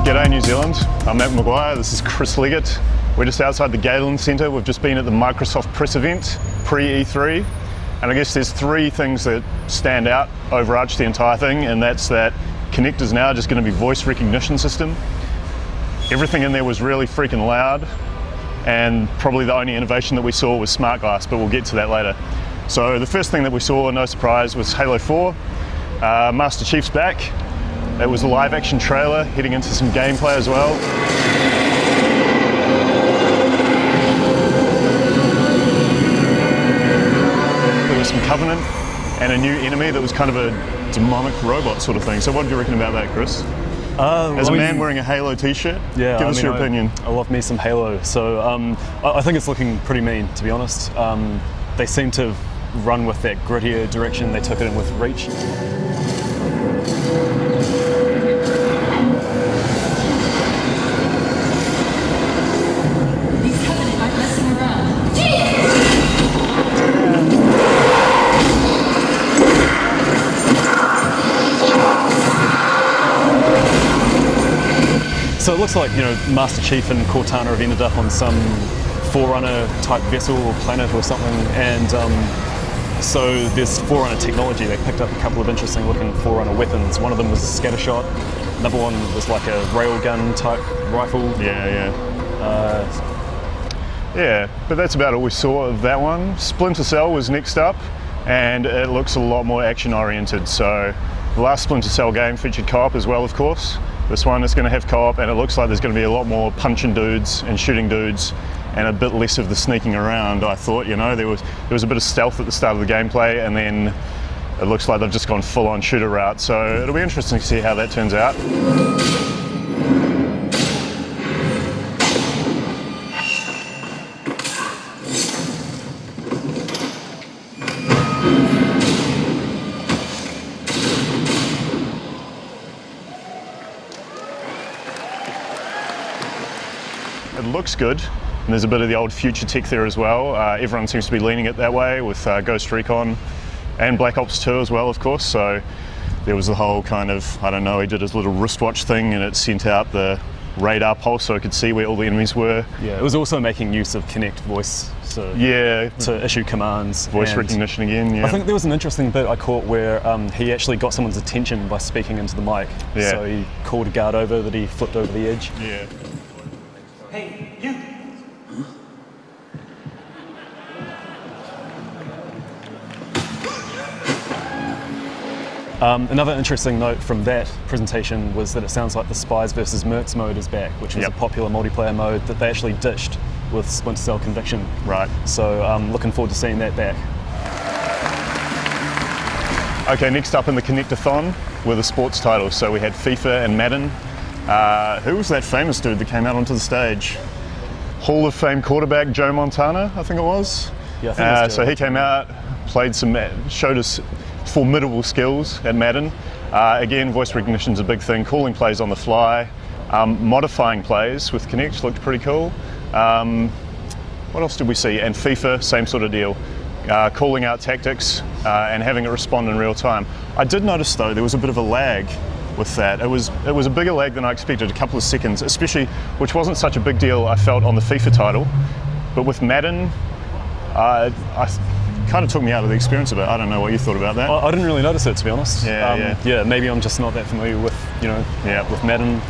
G'day New Zealand, I'm Maguire, this is Chris Leggett. We're just outside the Gameplanet Centre. We've just been at the Microsoft press event, pre-E3, and I guess there's three things that stand out, overarch the entire thing, and that's that Kinect is now just going to be voice recognition system. Everything in there was really freaking loud, and probably the only innovation that we saw was SmartGlass, but we'll get to that later. So the first thing that we saw, no surprise, was Halo 4. Master Chief's back. It was a live action trailer heading into some gameplay as well. There was some Covenant and a new enemy that was kind of a demonic robot sort of thing. So what do you reckon about that, Chris? As a man wearing a Halo t-shirt, yeah, give us your opinion. I love me some Halo, so I think it's looking pretty mean, to be honest. They seem to have run with that grittier direction. They took it in with Reach. So it looks like, you know, Master Chief and Cortana have ended up on some Forerunner type vessel or planet or something, and so there's Forerunner technology. They picked up a couple of interesting looking Forerunner weapons. One of them was a scatter shot, another one was like a railgun type rifle. Yeah, but that's about all we saw of that one. Splinter Cell was next up, and it looks a lot more action oriented. So the last Splinter Cell game featured co-op as well, of course. This one is going to have co-op, and it looks like there's going to be a lot more punching dudes and shooting dudes and a bit less of the sneaking around. I thought, you know, there was a bit of stealth at the start of the gameplay, and then it looks like they've just gone full-on shooter route. So it'll be interesting to see how that turns out. It looks good, and there's a bit of the old future tech there as well. Everyone seems to be leaning it that way with Ghost Recon and Black Ops 2 as well, of course. So there was the whole kind of, I don't know, he did his little wristwatch thing and it sent out the radar pulse so it could see where all the enemies were. Yeah, it was also making use of Kinect voice, so to issue commands. Voice recognition again, yeah. I think there was an interesting bit I caught where he actually got someone's attention by speaking into the mic. Yeah. So he called a guard over that he flipped over the edge. Yeah. Hey, you! Another interesting note from that presentation was that it sounds like the Spies vs Mercs mode is back, which was a popular multiplayer mode that they actually ditched with Splinter Cell Conviction. Right. So I'm looking forward to seeing that back. Okay, next up in the Kinect-a-thon were the sports titles. So we had FIFA and Madden. Who was that famous dude that came out onto the stage? Hall of Fame quarterback Joe Montana, I think it was. Yeah, I think it was so he came out, showed us formidable skills at Madden. Again, voice recognition is a big thing. Calling plays on the fly, modifying plays with Kinect looked pretty cool. What else did we see? And FIFA, same sort of deal. Calling out tactics and having it respond in real time. I did notice though there was a bit of a lag with that. It was a bigger lag than I expected, a couple of seconds, especially, which wasn't such a big deal I felt on the FIFA title, but with Madden, I kind of took me out of the experience a bit. I don't know what you thought about that. I didn't really notice it, to be honest. Yeah, maybe I'm just not that familiar with, with Madden.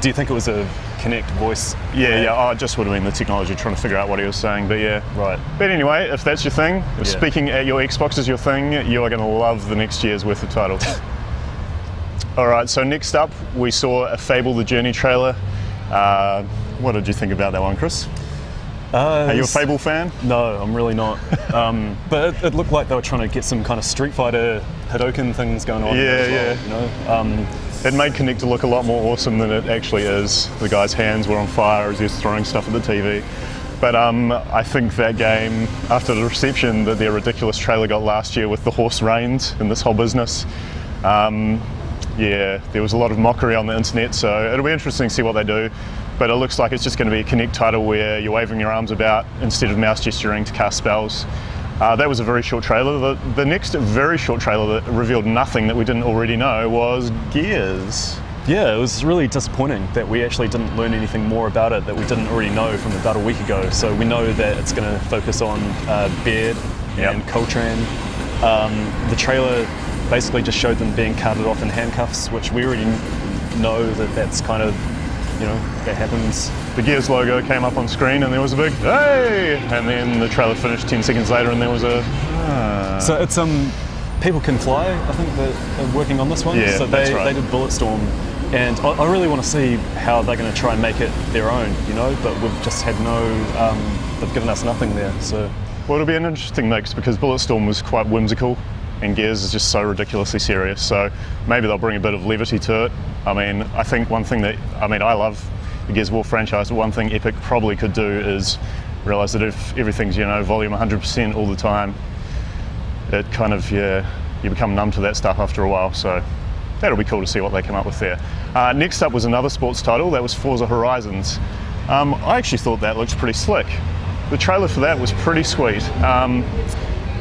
Do you think it was a Kinect voice? Yeah, it just would have been the technology trying to figure out what he was saying, but yeah. Right. But anyway, if that's your thing, if speaking at your Xbox is your thing, you are going to love the next year's worth of titles. Alright, so next up we saw a Fable the Journey trailer. What did you think about that one, Chris? Are you a Fable fan? No, I'm really not. But it looked like they were trying to get some kind of Street Fighter Hadouken things going on. It made Kinect look a lot more awesome than it actually is. The guy's hands were on fire as he was throwing stuff at the TV. But I think that game, after the reception that their ridiculous trailer got last year with the horse reins and this whole business, there was a lot of mockery on the internet, so it'll be interesting to see what they do. But it looks like it's just going to be a Kinect title where you're waving your arms about instead of mouse gesturing to cast spells. That was a very short trailer. The next very short trailer that revealed nothing that we didn't already know was Gears. Yeah, it was really disappointing that we actually didn't learn anything more about it that we didn't already know from about a week ago. So we know that it's going to focus on Baird and Coltrane. The trailer basically just showed them being carted off in handcuffs, which we already know that that's kind of, that happens. The Gears logo came up on screen and there was a big hey, and then the trailer finished 10 seconds later and there was a So it's People Can Fly, I think that are working on this one. Yeah, so that's right. They did Bulletstorm, and I really want to see how they're going to try and make it their own, but we've just had they've given us nothing there. So well, it'll be an interesting mix because Bulletstorm was quite whimsical and Gears is just so ridiculously serious, so maybe they'll bring a bit of levity to it. I mean, I think one thing I love the Gears of War franchise, but one thing Epic probably could do is realise that if everything's volume 100% all the time, it kind of, you become numb to that stuff after a while, so that'll be cool to see what they come up with there. Next up was another sports title, that was Forza Horizons. I actually thought that looked pretty slick. The trailer for that was pretty sweet.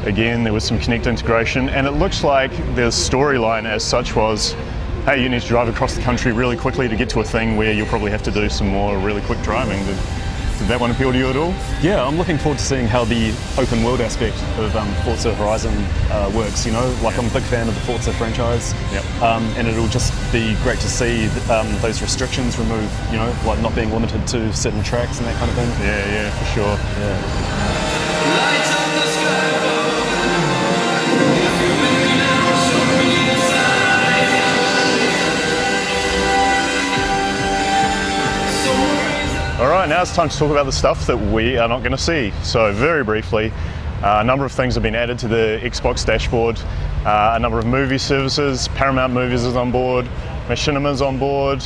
Again, there was some Kinect integration, and it looks like the storyline as such was, hey, you need to drive across the country really quickly to get to a thing where you'll probably have to do some more really quick driving. Did that one appeal to you at all? Yeah, I'm looking forward to seeing how the open world aspect of Forza Horizon works. I'm a big fan of the Forza franchise, and it'll just be great to see those restrictions removed. Like not being limited to certain tracks and that kind of thing. Yeah, for sure. Yeah. Lights on the sky. All right, now it's time to talk about the stuff that we are not going to see. So very briefly, a number of things have been added to the Xbox dashboard. A number of movie services, Paramount Movies is on board, Machinima's on board,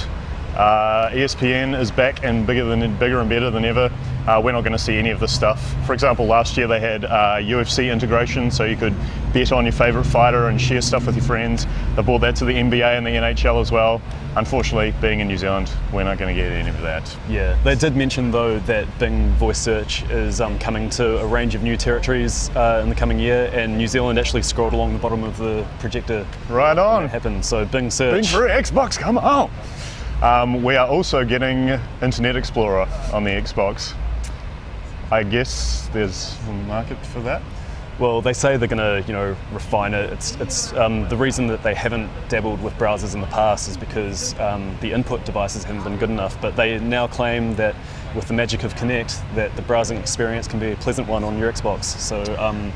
ESPN is back and bigger and better than ever. We're not going to see any of this stuff. For example, last year they had UFC integration, so you could bet on your favourite fighter and share stuff with your friends. They brought that to the NBA and the NHL as well. Unfortunately, being in New Zealand, we're not going to get any of that. Yeah, they did mention though that Bing Voice Search is coming to a range of new territories in the coming year, and New Zealand actually scrolled along the bottom of the projector. Right on. When it happened. So Bing Search. Bing for Xbox, come on! We are also getting Internet Explorer on the Xbox. I guess there's a market for that. Well, they say they're going to, refine it. It's the reason that they haven't dabbled with browsers in the past is because the input devices haven't been good enough. But they now claim that with the magic of Kinect, that the browsing experience can be a pleasant one on your Xbox. So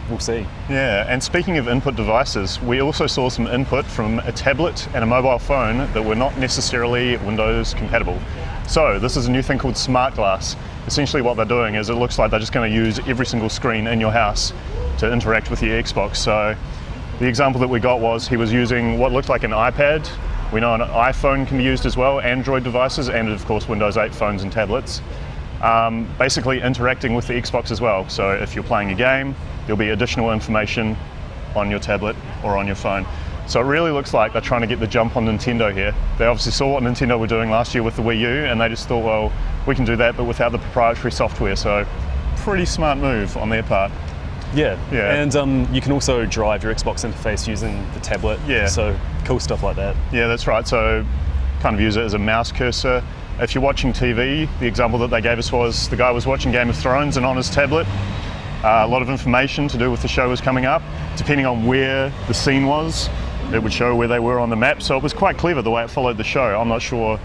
we'll see. Yeah, and speaking of input devices, we also saw some input from a tablet and a mobile phone that were not necessarily Windows compatible. So this is a new thing called SmartGlass. Essentially what they're doing is it looks like they're just going to use every single screen in your house to interact with your Xbox. So the example that we got was he was using what looked like an iPad. We know an iPhone can be used as well, Android devices, and of course Windows 8 phones and tablets. Basically interacting with the Xbox as well. So if you're playing a game, there'll be additional information on your tablet or on your phone. So it really looks like they're trying to get the jump on Nintendo here. They obviously saw what Nintendo were doing last year with the Wii U, and they just thought, well, we can do that, but without the proprietary software. So pretty smart move on their part. Yeah, and you can also drive your Xbox interface using the tablet. Yeah. So cool stuff like that. Yeah, that's right. So kind of use it as a mouse cursor. If you're watching TV, the example that they gave us was the guy was watching Game of Thrones and on his tablet, a lot of information to do with the show was coming up. Depending on where the scene was, it would show where they were on the map. So it was quite clever the way it followed the show. I'm not sure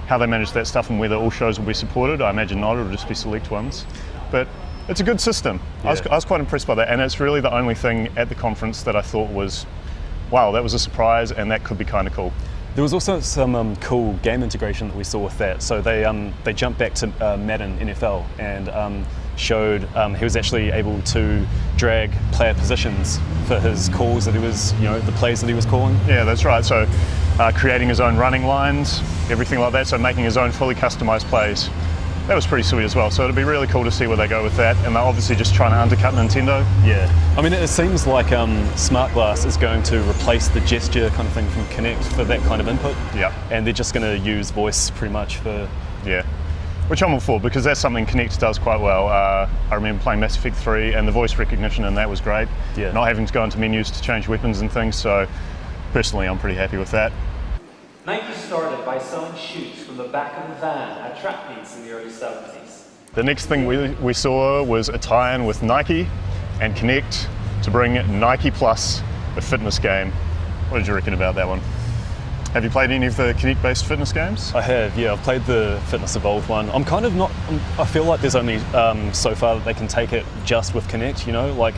how they managed that stuff and whether all shows will be supported. I imagine not, it'll just be select ones. But it's a good system. Yeah. I was quite impressed by that, and it's really the only thing at the conference that I thought was, wow, that was a surprise and that could be kind of cool. There was also some cool game integration that we saw with that. So they jumped back to Madden NFL and showed he was actually able to drag player positions for his calls that he was, the plays that he was calling. Yeah, that's right. So creating his own running lines, everything like that. So making his own fully customized plays. That was pretty sweet as well. So it'll be really cool to see where they go with that. And they're obviously just trying to undercut Nintendo. Yeah. I mean, it seems like SmartGlass is going to replace the gesture kind of thing from Kinect for that kind of input. Yeah. And they're just going to use voice pretty much for... Yeah. Which I'm all for, because that's something Kinect does quite well. I remember playing Mass Effect 3 and the voice recognition and that was great. Yeah. Not having to go into menus to change weapons and things. So personally, I'm pretty happy with that. Nike started by selling shoes from the back of the van at track meets in the early 70s. The next thing we saw was a tie-in with Nike and Connect to bring Nike Plus, a fitness game. What did you reckon about that one? Have you played any of the Connect-based fitness games? I have, yeah. I've played the Fitness Evolved one. I'm kind of not. I feel like there's only so far that they can take it just with Connect. You know, like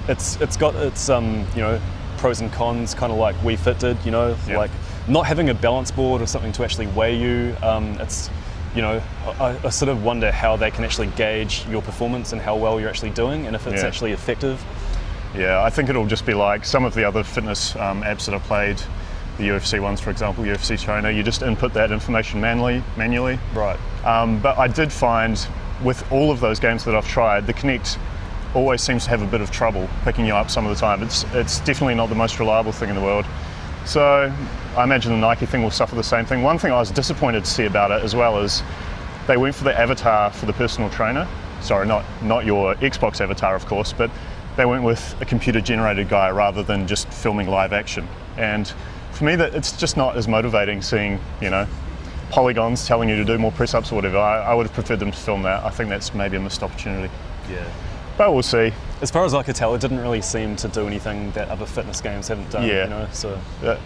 it's got its pros and cons, kind of like Wii Fit did. You know, Yep. like not having a balance board or something to actually weigh you. I sort of wonder how they can actually gauge your performance and how well you're actually doing, and if it's Yeah. actually effective. Yeah, I think it'll just be like some of the other fitness apps that I've played, the UFC ones, for example, UFC Trainer. You just input that information manually. Right. But I did find with all of those games that I've tried, the Connect always seems to have a bit of trouble picking you up some of the time. It's definitely not the most reliable thing in the world. So I imagine the Nike thing will suffer the same thing. One thing I was disappointed to see about it as well is they went for the avatar for the personal trainer. Sorry, not your Xbox avatar, of course, but they went with a computer-generated guy rather than just filming live action. And for me, that it's just not as motivating seeing, polygons telling you to do more press-ups or whatever. I would have preferred them to film that. I think that's maybe a missed opportunity. Yeah. But we'll see. As far as I could tell, it didn't really seem to do anything that other fitness games haven't done. Yeah. So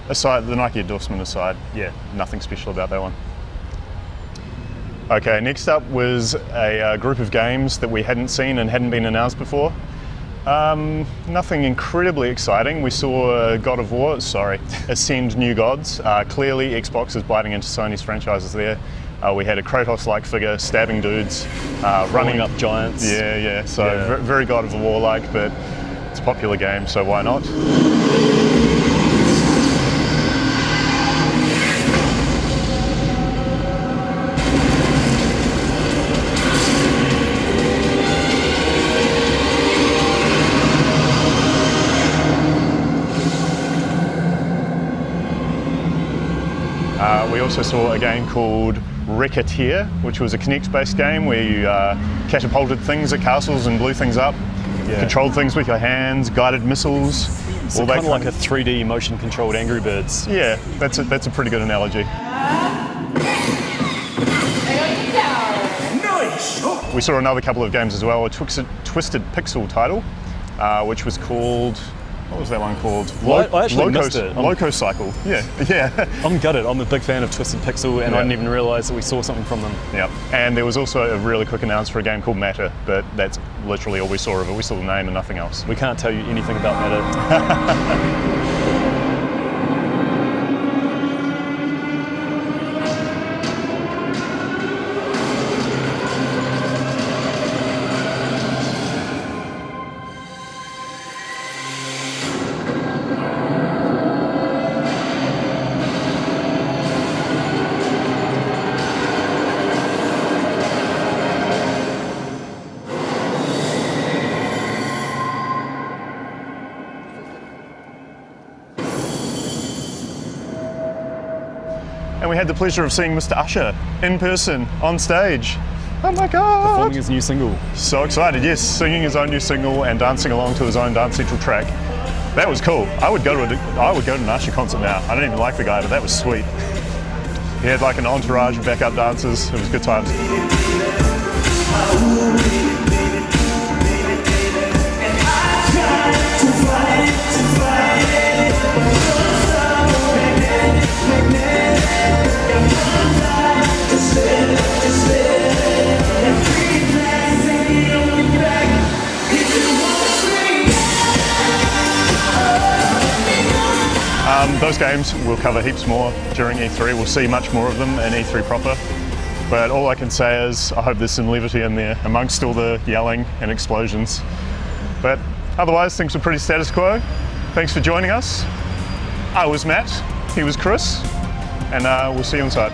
Aside, the Nike endorsement aside, yeah. nothing special about that one. Okay, next up was a group of games that we hadn't seen and hadn't been announced before. Nothing incredibly exciting. We saw God of War, Ascend New Gods. Clearly Xbox is biting into Sony's franchises there. We had a Kratos-like figure stabbing dudes, running up giants. Yeah. So Yeah. very God of War-like, but it's a popular game, so why not? We also saw a game called Racketeer, which was a Kinect-based game where you catapulted things at castles and blew things up, controlled things with your hands, guided missiles. So all that kind of like a 3D motion-controlled Angry Birds. Yeah, that's a pretty good analogy. We saw another couple of games as well, a Twisted Pixel title, which was called... What was that one called? I actually missed it. Loco Cycle. Yeah. I'm gutted. I'm a big fan of Twisted Pixel, and I didn't even realise that we saw something from them. Yeah. And there was also a really quick announcement for a game called Matter, but that's literally all we saw of it. We saw the name and nothing else. We can't tell you anything about Matter. And we had the pleasure of seeing Mr. Usher in person, on stage. Oh my God! Performing his new single. So excited, yes, singing his own new single and dancing along to his own Dance Central track. That was cool. I would go to an Usher concert now. I don't even like the guy, but that was sweet. He had like an entourage of backup dancers. It was good times. Those games we'll cover heaps more during E3. We'll see much more of them in E3 proper. But all I can say is I hope there's some levity in there amongst all the yelling and explosions. But otherwise, things were pretty status quo. Thanks for joining us. I was Matt, he was Chris, and we'll see you inside.